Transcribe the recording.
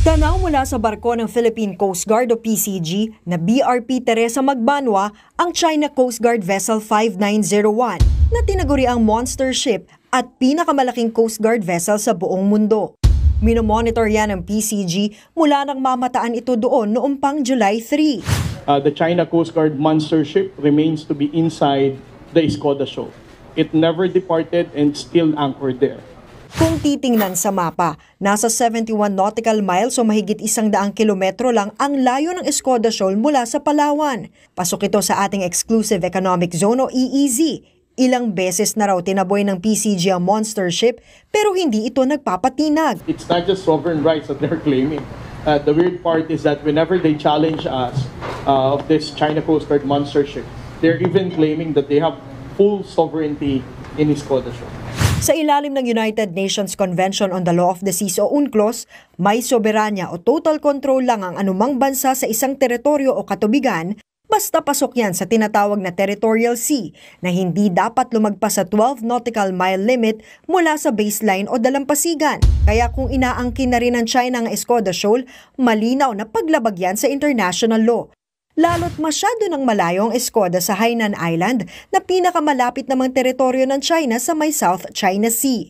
Tanaw mula sa barko ng Philippine Coast Guard o PCG na BRP Teresa Magbanwa ang China Coast Guard Vessel 5901 na tinaguriang monster ship at pinakamalaking Coast Guard vessel sa buong mundo. Minomonitor yan ng PCG mula nang mamataan ito doon noong pang July 3. The China Coast Guard monster ship remains to be inside the Escoda Shoal. It never departed and still anchored there. Kung titingnan sa mapa, nasa 71 nautical miles o mahigit 100 kilometro lang ang layo ng Escoda Shoal mula sa Palawan. Pasok ito sa ating Exclusive Economic Zone o EEZ. Ilang beses na raw tinaboy ng PCG ang monster ship pero hindi ito nagpapatinag. It's not just sovereign rights that they're claiming. The weird part is that whenever they challenge us of this China Coast Guard monster ship, they're even claiming that they have full sovereignty in Escoda Shoal. Sa ilalim ng United Nations Convention on the Law of the Seas o UNCLOS, may soberanya o total control lang ang anumang bansa sa isang teritoryo o katubigan basta pasok yan sa tinatawag na territorial sea na hindi dapat lumagpas sa 12 nautical mile limit mula sa baseline o dalampasigan. Kaya kung inaangkin na rin ng China ang Escoda Shoal, malinaw na paglabag yan sa international law. Lalo't masyado ng malayo ang Escoda sa Hainan Island na pinakamalapit namang teritoryo ng China sa may South China Sea.